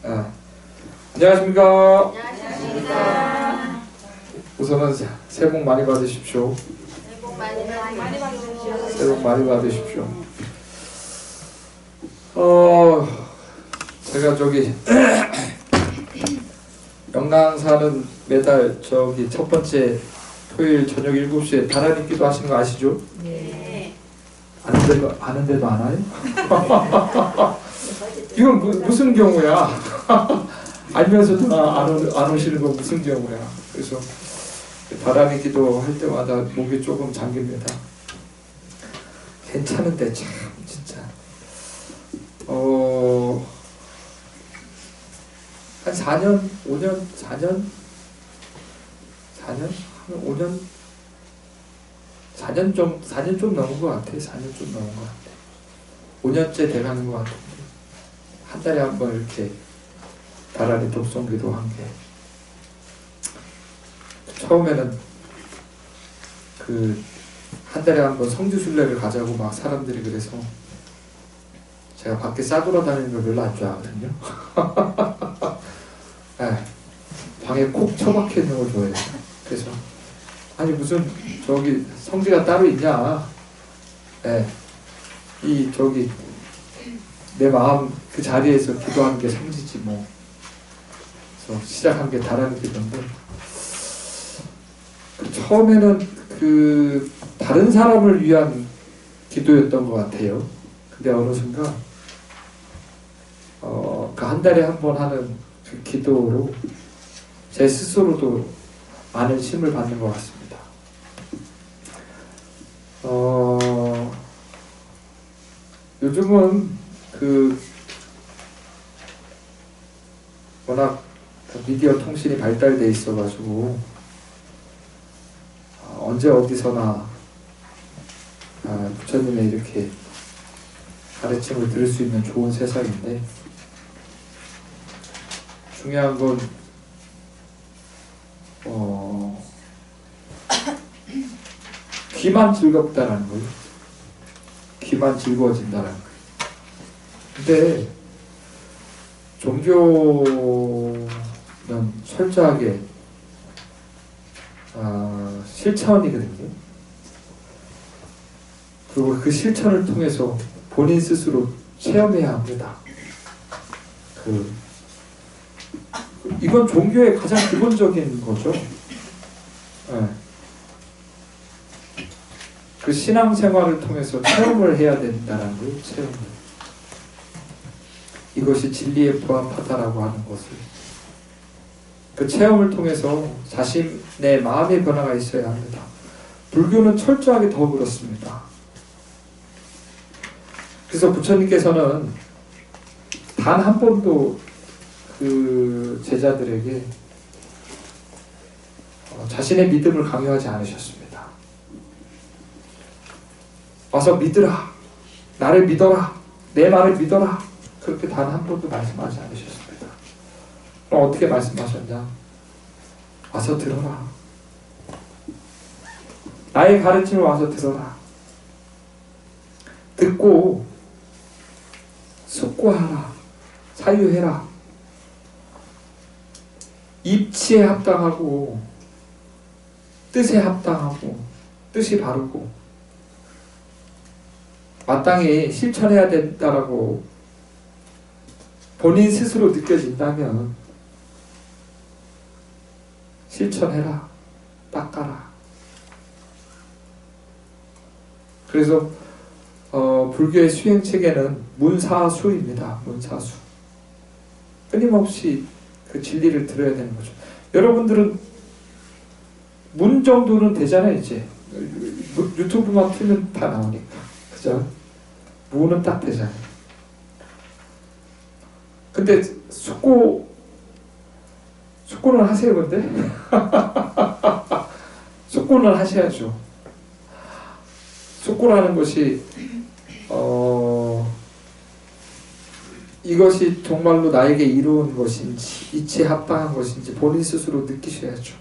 아, 안녕하십니까. 안녕하십니까. 우선은 새해 복 많이 받으십시오. 새해 복 많이 받으십시오. 새해 복 많이 받으십시오. 제가 저기 영랑사는 매달 저기 첫 번째 토요일 저녁 7시에 다란 기도 하시는 거 아시죠? 네. 아는데도 안 와요? 이건 무슨 경우야? 알면서도 안 오시는 건 무슨 경우야? 그래서 다란 기도 할 때마다 목이 조금 잠깁니다. 괜찮은데 참 진짜 한 4년, 5년, 4년? 4년? 한 5년? 4년 좀 넘은 것 같아. 4년 좀 넘은 것 같아. 5년째 돼가는 것 같은데 한 달에 한 번 이렇게 다란히 독성기도 한 게 처음에는 한 달에 한 번 성지순례를 가자고 막 사람들이 그래서 제가 밖에 싸돌아 다니는 걸 별로 안 좋아하거든요. 네, 방에 콕 처박혀 있는 걸 좋아해요. 그래서 아니 무슨 저기 성지가 따로 있냐? 네, 내 마음 그 자리에서 기도하는 게 성지지 뭐. 그래서 시작한 게 다른 기도인데 처음에는 다른 사람을 위한 기도였던 것 같아요. 근데 어느 순간 그 한 달에 한 번 하는 그 기도로 제 스스로도 많은 힘을 받는 것 같습니다. 요즘은 워낙 미디어 통신이 발달돼 있어가지고 언제 어디서나 부처님의 이렇게 가르침을 들을 수 있는 좋은 세상인데 중요한 건 귀만 즐겁다라는 거예요. 귀만 즐거워진다라는 거예요. 근데 종교는 철저하게 실천이거든요. 그리고 그 실천을 통해서 본인 스스로 체험해야 합니다. 이건 종교의 가장 기본적인 거죠. 네. 그 신앙생활을 통해서 체험을 해야 된다는 거예요. 체험을. 이것이 진리에 부합하다라고 하는 것을. 그 체험을 통해서 자신의 마음의 변화가 있어야 합니다. 불교는 철저하게 더 그렇습니다. 그래서 부처님께서는 단 한 번도 그 제자들에게 자신의 믿음을 강요하지 않으셨습니다. 와서 믿으라, 나를 믿어라, 내 말을 믿어라, 그렇게 단 한 번도 말씀하지 않으셨습니다. 그럼 어떻게 말씀하셨냐? 와서 들어라, 나의 가르침을 와서 들어라, 듣고 숙고하라, 사유해라, 입치에 합당하고 뜻에 합당하고 뜻이 바르고 마땅히 실천해야 된다라고 본인 스스로 느껴진다면 실천해라, 닦아라. 그래서 불교의 수행체계는 문사수입니다. 문사수. 끊임없이 그 진리를 들어야 되는 거죠. 여러분들은 문 정도는 되잖아요. 이제 유튜브만 틀면 다 나오니까. 그죠? 무는 딱 되잖아요. 근데 숙고는 하세요. 근데 숙고는 하셔야죠. 숙고라는 것이 이것이 정말로 나에게 이로운 것인지 이치에 합당한 것인지 본인 스스로 느끼셔야죠.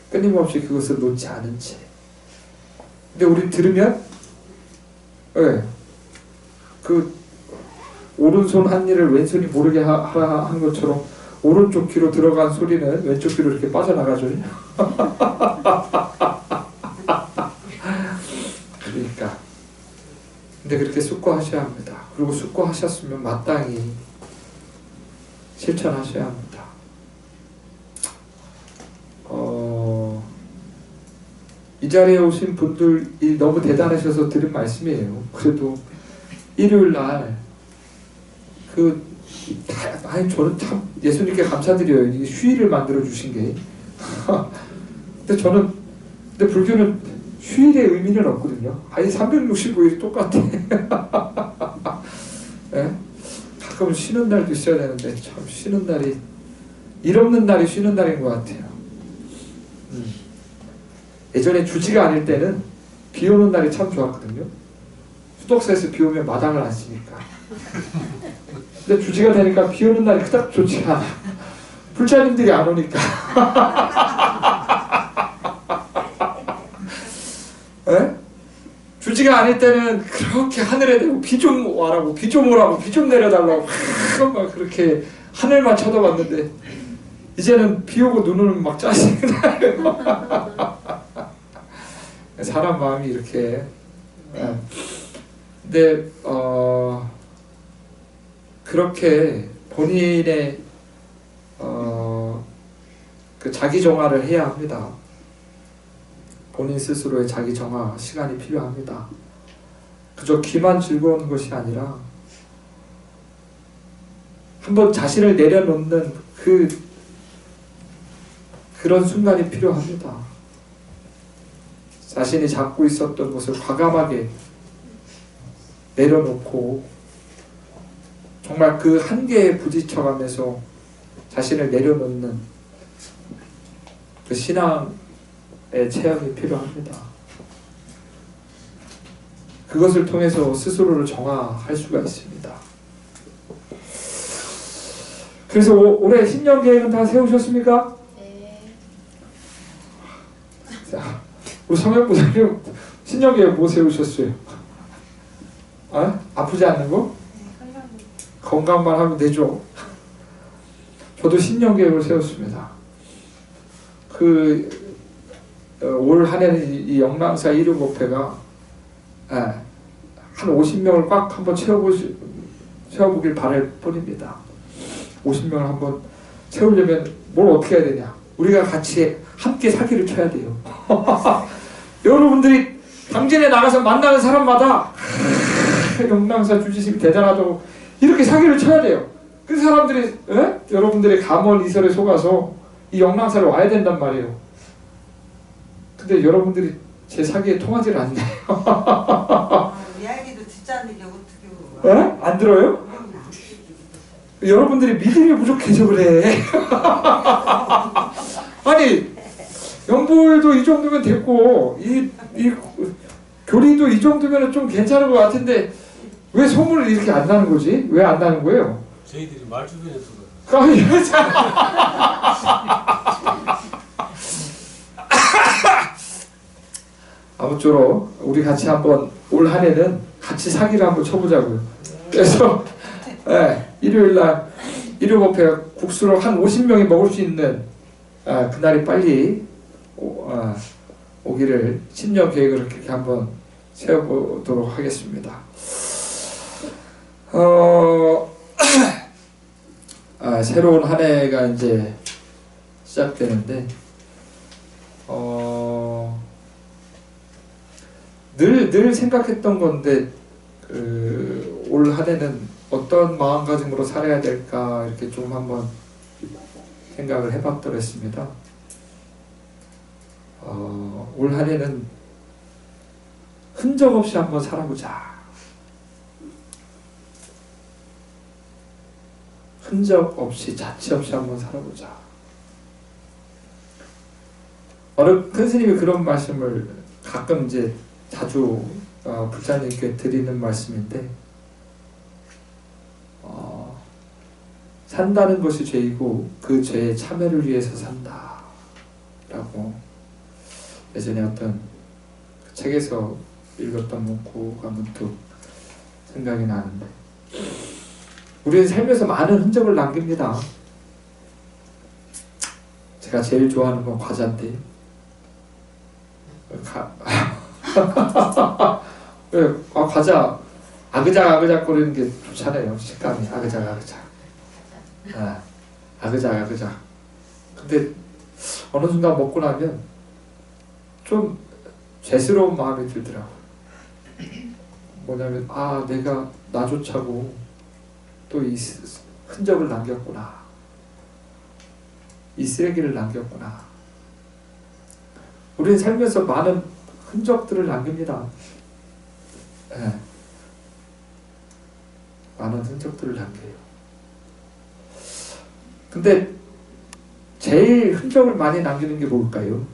끊임없이 그것을 놓지 않은 채. 근데 우리 들으면 오른손 한 일을 왼손이 모르게 하라 한 것처럼 오른쪽 귀로 들어간 소리는 왼쪽 귀로 이렇게 빠져나가죠. 그러니까 근데 그렇게 숙고하셔야 합니다. 그리고 숙고하셨으면 마땅히 실천하셔야 합니다. 이 자리에 오신 분들이 너무 대단하셔서 드린 말씀이에요. 그래도 일요일날 아니 저는 참 예수님께 감사드려요. 이 휴일을 만들어 주신 게. 근데 불교는 휴일의 의미는 없거든요. 아니 365일이 똑같아. 네? 가끔 쉬는 날도 있어야 되는데 참 쉬는 날이 일 없는 날이 쉬는 날인 것 같아요. 예전에 주지가 아닐 때는 비 오는 날이 참 좋았거든요. 수덕사에서 비 오면 마당을 안 쓰니까. 근데 주지가 되니까 비 오는 날이 그닥 좋지가 않아. 불자님들이 안 오니까. 네? 주지가 아닐 때는 그렇게 하늘에 대고 비 좀 와라고, 비 좀 오라고, 비 좀 내려달라고 막 그렇게 하늘만 쳐다봤는데 이제는 비 오고 눈 오면 막 짜증이 나요. 사람 마음이 이렇게. 근데 그렇게 본인의 그 자기 정화를 해야 합니다. 본인 스스로의 자기 정화 시간이 필요합니다. 그저 귀만 즐거운 것이 아니라 한번 자신을 내려놓는 그런 순간이 필요합니다. 자신이 잡고 있었던 것을 과감하게 내려놓고 정말 그 한계에 부딪혀가면서 자신을 내려놓는 그 신앙의 체험이 필요합니다. 그것을 통해서 스스로를 정화할 수가 있습니다. 그래서 올해 신년 계획은 다 세우셨습니까? 네. 자, 우리 성형부사님 신년 계획 뭐 세우셨어요? 아프지 않는 거? 건강만 하면 되죠. 저도 신년 계획을 세웠습니다. 올 한해는 이 영랑사 이륜법회가 한 50명을 꽉 한번 채워보길 바랄 뿐입니다. 50명을 한번 채우려면 뭘 어떻게 해야 되냐? 우리가 같이 함께 사기를 쳐야 돼요. 여러분들이 당진에 나가서 만나는 사람마다 영랑사 주지심이 대단하다고 이렇게 사기를 쳐야 돼요. 그 사람들이 여러분들의 감언 이설에 속아서 이 영랑사를 와야 된단 말이에요. 근데 여러분들이 제 사기에 통하지를 않네요. 이야기도 듣지 않는데 어떻게 안 들어요? 여러분들이 믿음이 부족해서 그래. 아니 연불도 이 정도면 됐고 이 교리도 이 정도면 좀 괜찮은 것 같은데 왜 소문을 이렇게 안 나는 거지? 왜 안 나는 거예요? 저희들이 말주변에서 그래요. 아무쪼록 우리 같이 한번 올 한해는 같이 사기를 한번 쳐보자고요. 그래서 일요일날 일요법회 국수를 한 50명이 먹을 수 있는 그날이 빨리 오기를 신년 계획을 그렇게 한번 세워보도록 하겠습니다. 새로운 한 해가 이제 시작되는데 늘 생각했던 건데 올 한 해는 어떤 마음가짐으로 살아야 될까 이렇게 좀 한번 생각을 해봤더랬습니다. 올 한 해는 흔적 없이 한번 살아보자. 흔적 없이 자취 없이 한번 살아보자. 어느 큰 스님이 그런 말씀을 가끔 이제 자주 불자님께 드리는 말씀인데 산다는 것이 죄이고 그 죄의 참회를 위해서 산다 라고 예전에 어떤 책에서 읽었던 문구가 문득 생각이 나는데 우리는 살면서 많은 흔적을 남깁니다. 제가 제일 좋아하는 건 과자인데 과자 아그작 거리는 게 좋잖아요. 식감이 아그작 근데 어느 순간 먹고 나면 좀 죄스러운 마음이 들더라고요. 뭐냐면 내가 나조차고 또 이 흔적을 남겼구나, 이 쓰레기를 남겼구나. 우리는 살면서 많은 흔적들을 남깁니다. 많은 흔적들을 남겨요. 근데 제일 흔적을 많이 남기는 게 뭘까요?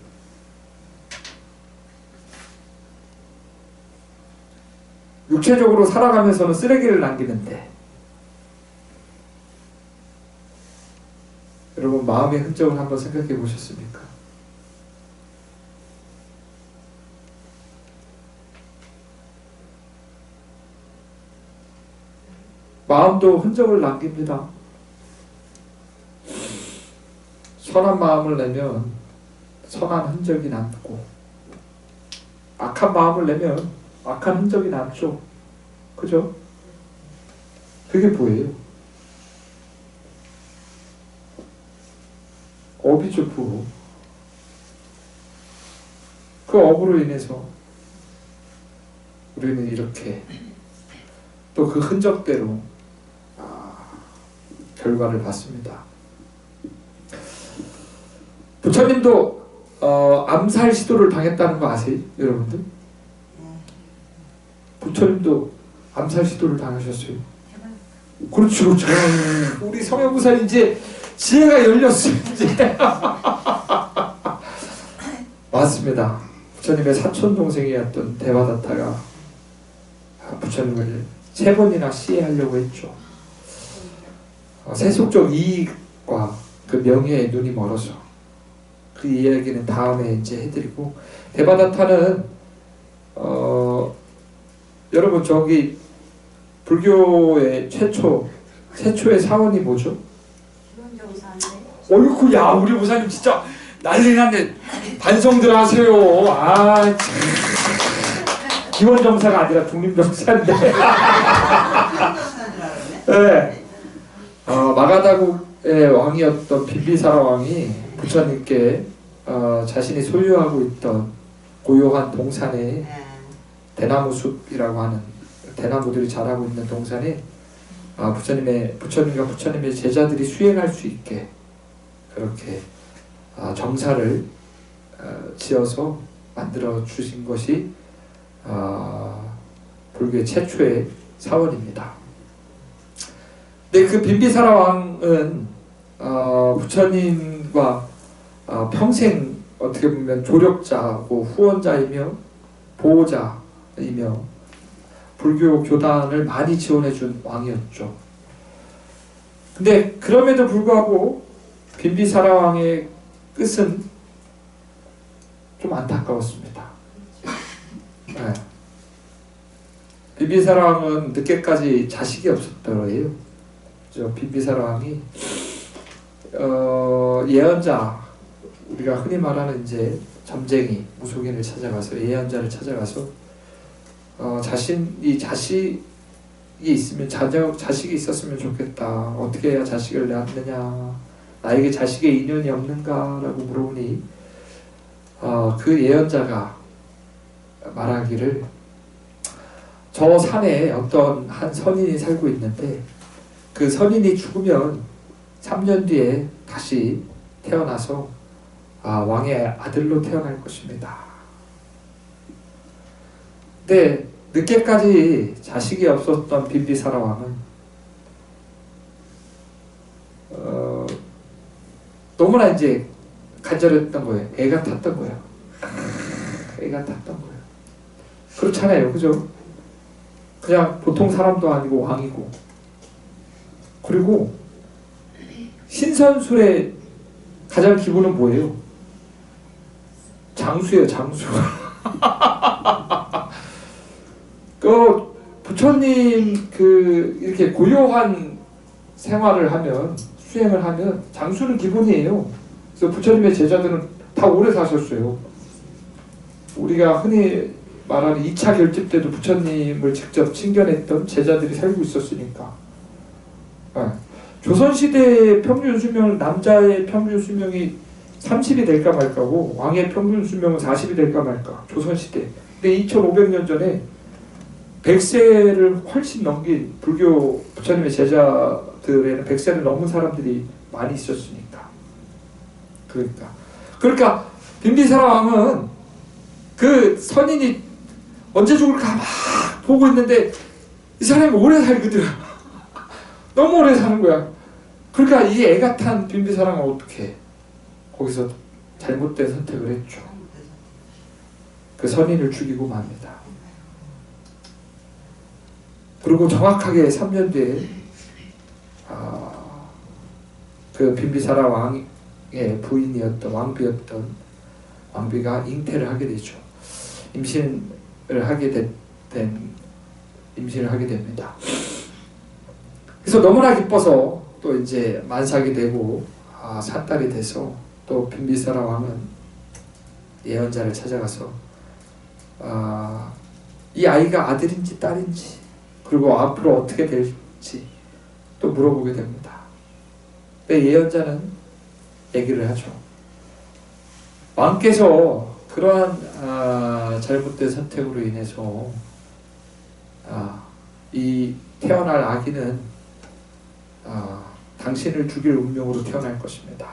육체적으로 살아가면서는 쓰레기를 남기는데, 여러분 마음의 흔적을 한번 생각해 보셨습니까? 마음도 흔적을 남깁니다. 선한 마음을 내면 선한 흔적이 남고, 악한 마음을 내면 악한 흔적이 남죠. 그죠? 그게 뭐예요? 업이죠, 부. 그 업으로 인해서 우리는 이렇게 또 그 흔적대로 결과를 받습니다. 부처님도 암살 시도를 당했다는 거 아세요, 여러분들? 부처님도 암살 시도를 당하셨어요. 그렇죠. 우리 성현무사님 이제 지혜가 열렸어요. 이제. 맞습니다. 부처님의 사촌 동생이었던 대화다타가 부처님을 3번이나 시해하려고 했죠. 세속적 이익과 그 명예에 눈이 멀어서. 그 이야기는 다음에 이제 해드리고, 대바다타는 여러분 저기 불교의 최초의 사원이 뭐죠? 어이구, 야, 우리 모사님 진짜 난리 났네. 반성들 하세요. 참. 기원정사가 아니라 독립정사인데. 네. 마가다국의 왕이었던 빈비사라 왕이 부처님께 자신이 소유하고 있던 고요한 동산에, 대나무숲이라고 하는 대나무들이 자라고 있는 동산에 부처님과 부처님의 제자들이 수행할 수 있게 그렇게 정사를 지어서 만들어 주신 것이 불교의 최초의 사원입니다. 근데 그 빈비사라 왕은 부처님과 평생 어떻게 보면 조력자고 후원자이며 보호자이며 불교 교단을 많이 지원해준 왕이었죠. 근데 그럼에도 불구하고 빈비사라 왕의 끝은 좀 안타까웠습니다. 네. 빈비사라 왕은 늦게까지 자식이 없었더래요. 빈비사라 왕이 예언자, 우리가 흔히 말하는 이제 점쟁이 무속인을 찾아가서, 예언자를 찾아가서 자신이 자식이 있으면 자식이 있었으면 좋겠다. 어떻게 해야 자식을 낳느냐? 나에게 자식의 인연이 없는가라고 물어보니 그 예언자가 말하기를, 저 산에 어떤 한 선인이 살고 있는데 그 선인이 죽으면 3년 뒤에 다시 태어나서 왕의 아들로 태어날 것입니다. 근데 늦게까지 자식이 없었던 빈비사라 왕은 너무나 이제 간절했던 거예요. 애가 탔던 거예요. 애가 탔던 거예요. 그렇잖아요, 그죠? 그냥 보통 사람도 아니고 왕이고, 그리고 신선술의 가장 기본은 뭐예요? 장수예요, 장수. 부처님 이렇게 고요한 생활을 하면 수행을 하면 장수는 기본이에요. 그래서 부처님의 제자들은 다 오래 사셨어요. 우리가 흔히 말하는 2차 결집 때도 부처님을 직접 친견했던 제자들이 살고 있었으니까. 조선시대의 평균 수명, 남자의 평균 수명이 30이 될까 말까고 왕의 평균 수명은 40이 될까 말까. 조선시대. 근데 2500년 전에 100세를 훨씬 넘긴 불교 부처님의 제자들에는 100세를 넘은 사람들이 많이 있었으니까. 그러니까 빈비사라 왕은 그 선인이 언제 죽을까 막 보고 있는데 이 사람이 오래 살거든. 너무 오래 사는 거야. 그러니까 이 애가 탄 빈비사랑은 어떻게 거기서 잘못된 선택을 했죠. 그 선인을 죽이고 맙니다. 그리고 정확하게 3년 뒤에 그 빈비사라 왕의 부인이었던 왕비였던 왕비가 잉태를 하게 되죠. 임신을 하게 됩니다. 그래서 너무나 기뻐서 또 이제 만삭이 되고 산딸이 돼서 또 빈비사라 왕은 예언자를 찾아가서 이 아이가 아들인지 딸인지 그리고 앞으로 어떻게 될지 또 물어보게 됩니다. 근데 예언자는 얘기를 하죠. 왕께서 그러한 잘못된 선택으로 인해서 이 태어날 아기는 당신을 죽일 운명으로 태어날 것입니다.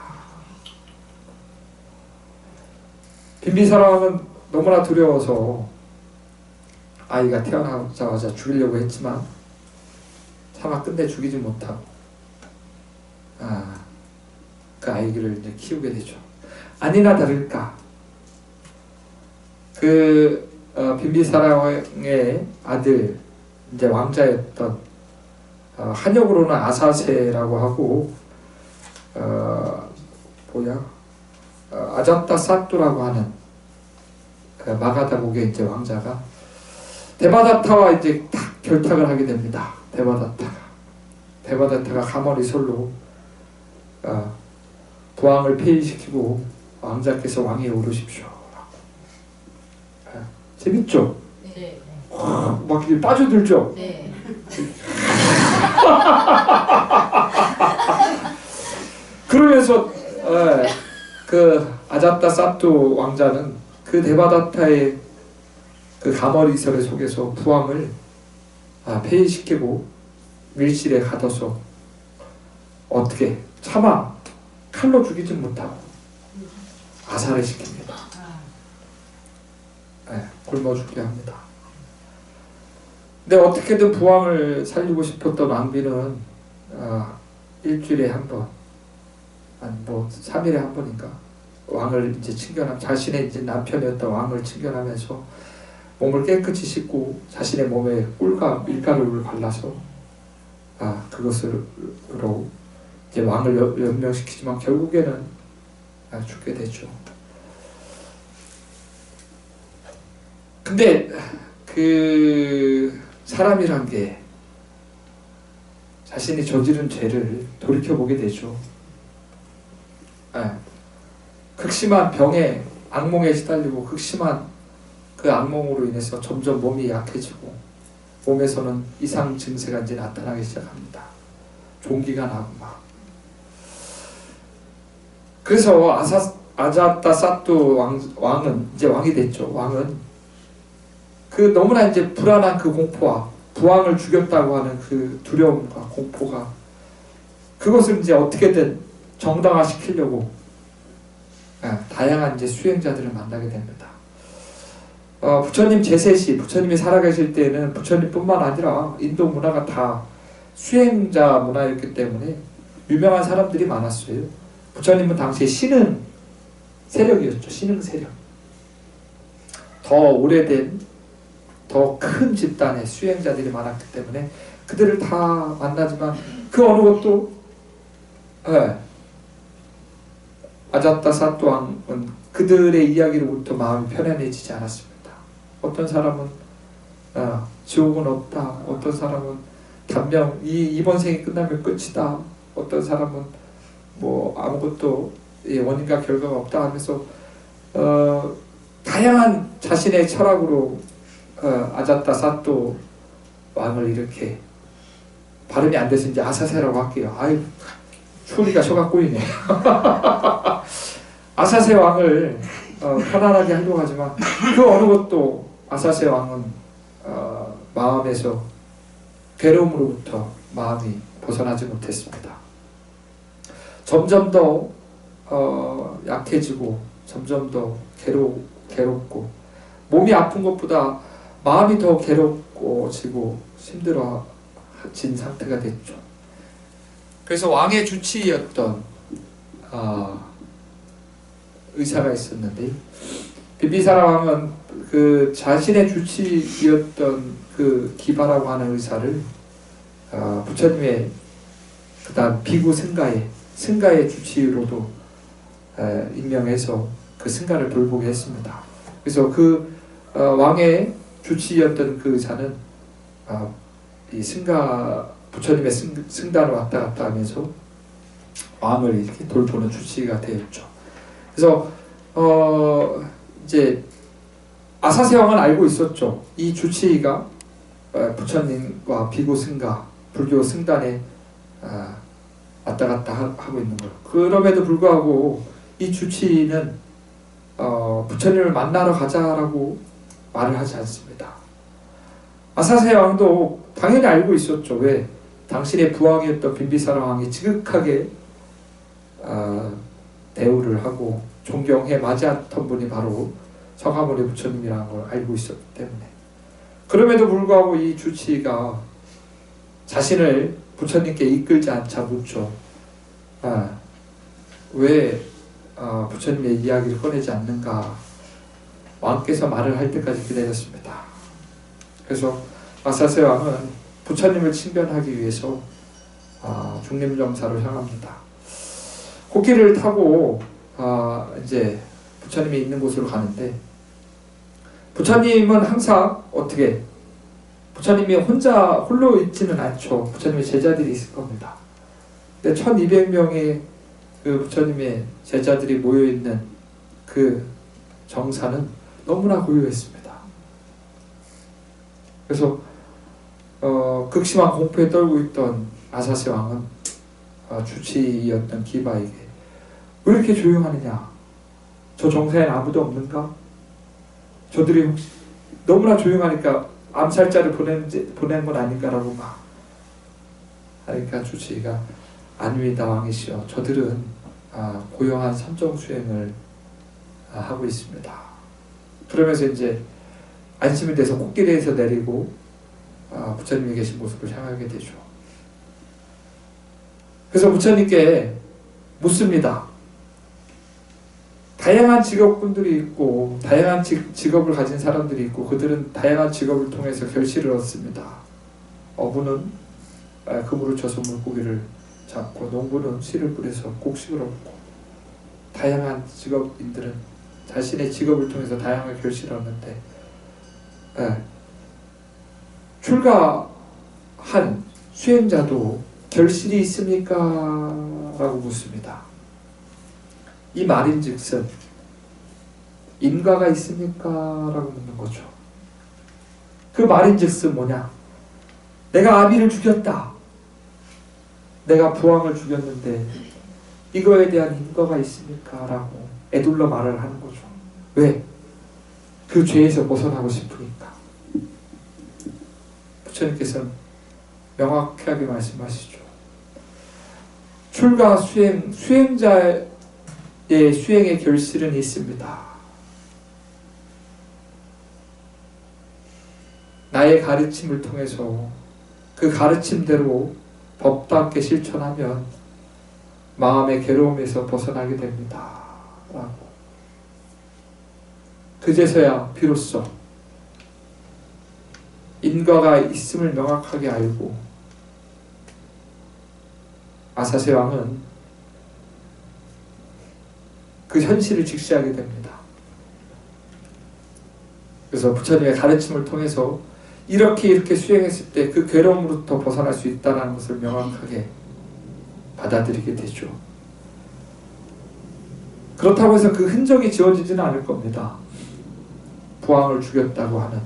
빈비사라 왕은 너무나 두려워서 아이가 태어나자마자 죽이려고 했지만 차마 끝내 죽이지 못하고 그 아이를 이제 키우게 되죠. 아니나 다를까 그 빈비사라 왕의 아들 이제 왕자였던 한역으로는 아사세라고 하고 아자타사뚜라고 하는 마가다국의 이제 왕자가 데바다타와 이제 딱 결탁을 하게 됩니다. 데바다타가 가머리솔로 부왕을 폐위시키고 왕자께서 왕위에 오르십시오. 재밌죠? 네. 막 이렇게 빠져들죠? 네. 그러면서 그 아자타사뚜 왕자는 그 데바다타의 그 가머리설에 속에서 부왕을 폐위시키고 밀실에 가둬서 어떻게 차마 칼로 죽이지 못하고 아사를 시킵니다. 굶어 죽게 합니다. 근데 어떻게든 부왕을 살리고 싶었던 왕비는 일주일에 한 번, 아니 뭐 3일에 한 번인가 왕을 이제 친견하면 자신의 이제 남편이었던 왕을 친견하면서 몸을 깨끗이 씻고 자신의 몸에 꿀과 밀가루를 발라서 그것으로 이제 왕을 연명시키지만 결국에는 죽게 되죠. 근데 그 사람이란 게 자신이 저지른 죄를 돌이켜보게 되죠. 극심한 병에 악몽에 시달리고 극심한 그 악몽으로 인해서 점점 몸이 약해지고 몸에서는 이상 증세가 이제 나타나기 시작합니다. 종기가 나고 막. 그래서 아자타사뚜 왕은 이제 왕이 됐죠. 왕은 그 너무나 이제 불안한 그 공포와 부왕을 죽였다고 하는 그 두려움과 공포가 그것을 이제 어떻게든 정당화시키려고 다양한 이제 수행자들을 만나게 됩니다. 부처님 제세시 부처님이 살아계실 때에는 부처님뿐만 아니라 인도 문화가 다 수행자 문화였기 때문에 유명한 사람들이 많았어요. 부처님은 당시에 신흥 세력이었죠. 신흥 세력. 더 오래된 더 큰 집단의 수행자들이 많았기 때문에 그들을 다 만나지만 그 어느 것도 아자타사뚜 왕은 그들의 이야기로부터 마음이 편안해지지 않았습니다. 어떤 사람은 지옥은 없다. 어떤 사람은 단명 이번 생이 끝나면 끝이다. 어떤 사람은 뭐 아무것도 원인과 결과가 없다 하면서 다양한 자신의 철학으로 아자타사또 왕을 이렇게 발음이 안 돼서 이제 아사세라고 할게요. 아유 추리가 혀가 꼬이네. 아사세 왕을 편안하게 하려고 하지만 그 어느 것도 아사세 왕은 마음에서 괴로움으로부터 마음이 벗어나지 못했습니다. 점점 더 약해지고 점점 더 괴롭고 몸이 아픈 것보다 마음이 더 괴롭고지고 힘들어진 상태가 됐죠. 그래서 왕의 주치의였던 의사가 있었는데 비비사라 왕은 그 자신의 주치의였던 그 기바라고 하는 의사를 부처님의 그다음 비구 승가의 주치의로도 임명해서 그 승가를 돌보게 했습니다. 그래서 그 왕의 주치의였던 그 의사는 이 승가 부처님의 승단을 왔다 갔다 하면서 왕을 이렇게 돌보는 주치의가 되었죠. 그래서 이제 아사세 왕은 알고 있었죠. 이 주치의가 부처님과 비구 승가 불교 승단에 왔다 갔다 하고 있는 걸. 그럼에도 불구하고 이 주치의는 부처님을 만나러 가자라고 말을 하지 않습니다. 아사세 왕도 당연히 알고 있었죠. 왜? 당신의 부왕이었던 빈비사라 왕이 지극하게 대우를 하고 존경해 맞이했던 분이 바로 서가모니 부처님이라는 걸 알고 있었기 때문에. 그럼에도 불구하고 이 주치의가 자신을 부처님께 이끌지 않자 묻죠. 왜 부처님의 이야기를 꺼내지 않는가? 왕께서 말을 할 때까지 기다렸습니다. 그래서 아사세 왕은 부처님을 친견하기 위해서 중림정사로 향합니다. 코끼리를 타고 이제 부처님이 있는 곳으로 가는데 부처님은 항상 어떻게 부처님이 홀로 있지는 않죠. 부처님의 제자들이 있을 겁니다. 근데 1200명의 그 부처님의 제자들이 모여있는 그 정사는 너무나 고요했습니다. 그래서 극심한 공포에 떨고 있던 아사세 왕은 주치의였던 기바에게 왜 이렇게 조용하느냐? 저 정사에는 아무도 없는가? 저들이 혹시 너무나 조용하니까 암살자를 보낸 건 아닌가라고 막 하니까 주치의가 아닙니다 왕이시여, 저들은 고요한 삼정 수행을 하고 있습니다. 그러면서 이제 안심이 돼서 코끼리에서 내리고 부처님이 계신 곳으로 향하게 되죠. 그래서 부처님께 묻습니다. 다양한 직업군들이 있고 다양한 직업을 가진 사람들이 있고 그들은 다양한 직업을 통해서 결실을 얻습니다. 어부는 그물을 쳐서 물고기를 잡고 농부는 씨를 뿌려서 곡식을 얻고 다양한 직업인들은 자신의 직업을 통해서 다양한 결실을 얻는데 출가한 수행자도 결실이 있습니까? 라고 묻습니다. 이 말인즉슨 인과가 있습니까? 라고 묻는 거죠. 그 말인즉슨 뭐냐? 내가 아비를 죽였다. 내가 부왕을 죽였는데 이거에 대한 인과가 있습니까? 라고 애둘러 말을 하는 거죠. 왜? 그 죄에서 벗어나고 싶으니까. 부처님께서는 명확하게 말씀하시죠. 출가 수행자의 수행의 결실은 있습니다. 나의 가르침을 통해서 그 가르침대로 법답게 실천하면 마음의 괴로움에서 벗어나게 됩니다. 라고. 그제서야 비로소 인과가 있음을 명확하게 알고 아사세 왕은 그 현실을 직시하게 됩니다. 그래서 부처님의 가르침을 통해서 이렇게 수행했을 때 그 괴로움으로부터 벗어날 수 있다는 것을 명확하게 받아들이게 되죠. 그렇다고 해서 그 흔적이 지워지지는 않을 겁니다. 부왕을 죽였다고 하는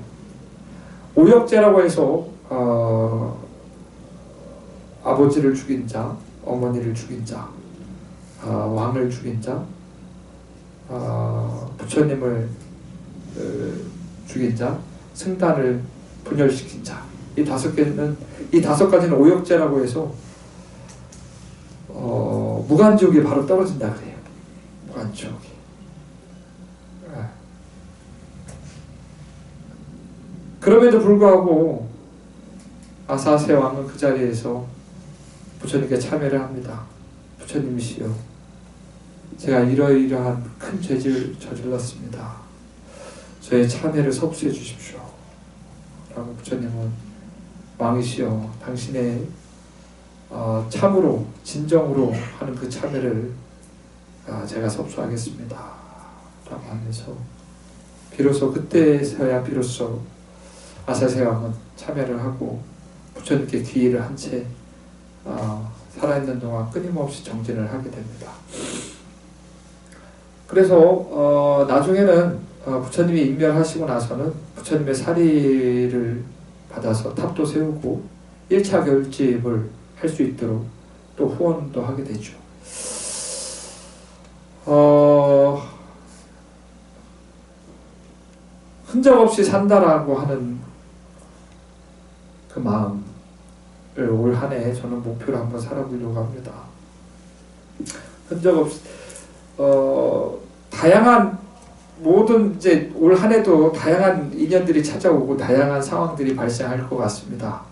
오역죄라고 해서 아버지를 죽인 자, 어머니를 죽인 자, 왕을 죽인 자, 부처님을 죽인 자, 승단을 분열시킨 자, 이 다섯 가지는 오역죄라고 해서 무간지옥에 바로 떨어진다 그래요. 무간지옥에. 그럼에도 불구하고 아사세 왕은 그 자리에서 부처님께 참여를 합니다. 부처님이시여, 제가 이러이러한 큰 죄를 저질렀습니다. 저의 참회를 섭수해 주십시오. 라고 부처님은 왕이시여, 당신의 참으로 진정으로 하는 그 참회를 제가 섭수하겠습니다. 라고 하면서 비로소 그때서야 비로소 아사세 왕은 참회를 하고 부처님께 귀의를 한 채 살아있는 동안 끊임없이 정진을 하게 됩니다. 그래서 나중에는 부처님이 인멸하시고 나서는 부처님의 사리를 받아서 탑도 세우고 1차 결집을 할 수 있도록 또 후원도 하게 되죠. 흔적 없이 산다라고 하는 그 마음을 올 한 해 저는 목표로 한번 살아보려고 합니다. 흔적 없이 다양한 모든 이제 올 한 해도 다양한 인연들이 찾아오고 다양한 상황들이 발생할 것 같습니다.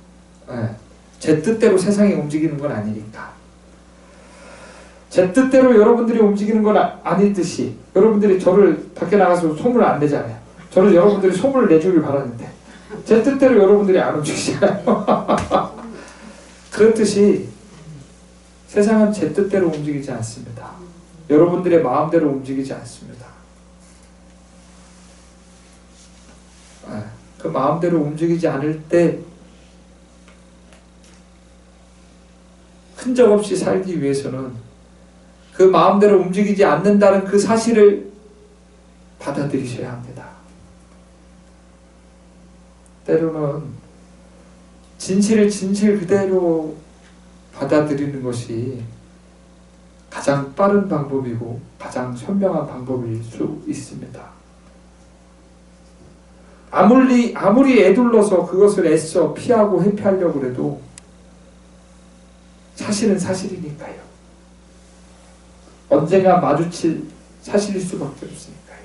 제 뜻대로 세상이 움직이는 건 아니니까. 제 뜻대로 여러분들이 움직이는 건 아니듯이 여러분들이 저를 밖에 나가서 소문을 안 내잖아요. 저는 여러분들이 소문을 내주길 바라는데 제 뜻대로 여러분들이 안 움직이잖아요. 그렇듯이 세상은 제 뜻대로 움직이지 않습니다. 여러분들의 마음대로 움직이지 않습니다. 그 마음대로 움직이지 않을 때 흔적 없이 살기 위해서는 그 마음대로 움직이지 않는다는 그 사실을 받아들이셔야 합니다. 때로는 진실을 진실 그대로 받아들이는 것이 가장 빠른 방법이고 가장 현명한 방법일 수 있습니다. 아무리 애둘러서 그것을 애써 피하고 회피하려고 해도 사실은 사실이니까요. 언젠가 마주칠 사실일 수밖에 없으니까요.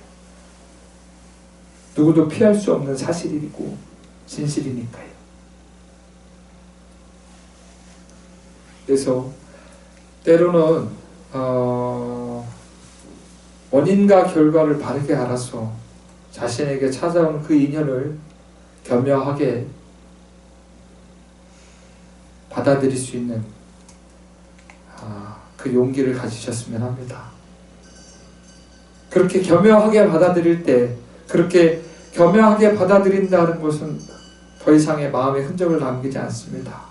누구도 피할 수 없는 사실이고 진실이니까요. 그래서 때로는 원인과 결과를 바르게 알아서 자신에게 찾아온 그 인연을 겸허하게 받아들일 수 있는 그 용기를 가지셨으면 합니다. 그렇게 겸허하게 받아들일 때, 그렇게 겸허하게 받아들인다는 것은 더 이상의 마음의 흔적을 남기지 않습니다.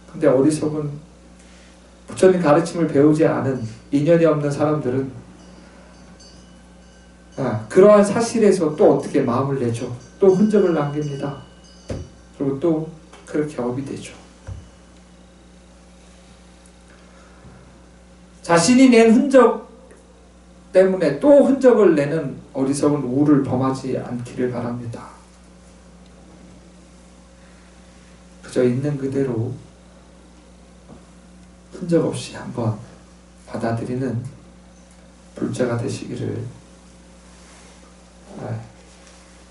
근데 어리석은 부처님 가르침을 배우지 않은 인연이 없는 사람들은 그러한 사실에서 또 어떻게 마음을 내죠. 또 흔적을 남깁니다. 그리고 또 그렇게 업이 되죠. 자신이 낸 흔적 때문에 또 흔적을 내는 어리석은 우를 범하지 않기를 바랍니다. 그저 있는 그대로 흔적 없이 한번 받아들이는 불자가 되시기를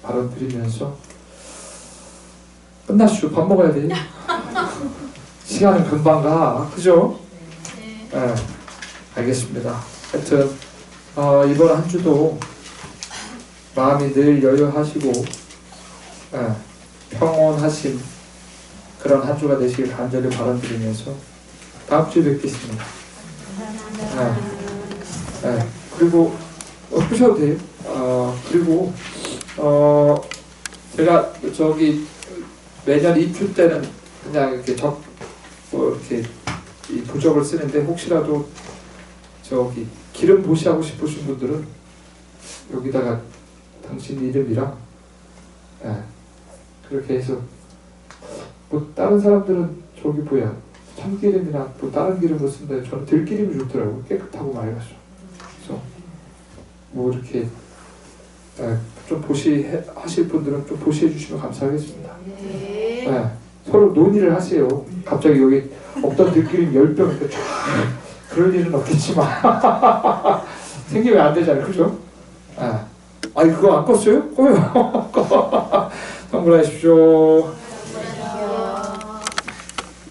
발언드리면서 끝났슈. 밥 먹어야 돼. 시간은 금방 가. 그죠? 네. 알겠습니다. 하여튼 이번 한 주도 마음이 늘 여유하시고 평온하신 그런 한 주가 되시길 간절히 바람드리면서 다음 주에 뵙겠습니다. 그리고 끄셔도 돼요. 그리고 제가 저기 매년 입출 때는 그냥 이렇게 뭐 이렇게 이 부적을 쓰는데 혹시라도 저기 기름 보시하고 싶으신 분들은 여기다가 당신 이름이랑 그렇게 해서 뭐 다른 사람들은 저기 뭐야 참기름이나 또 다른 기름을 쓴다는데 저는 들기름이 좋더라고요. 깨끗하고 맑아서. 그래서 뭐 이렇게 좀 하실 분들은 좀 보시해 주시면 감사하겠습니다. 네. 서로 논의를 하세요. 갑자기 여기 없던 들기름 10병 이렇게 쫙 그럴 일은 없겠지만 생기면 안 되잖아요. 그죠? 아니 그거 안 껐어요? 꺼요. 성불하십시오.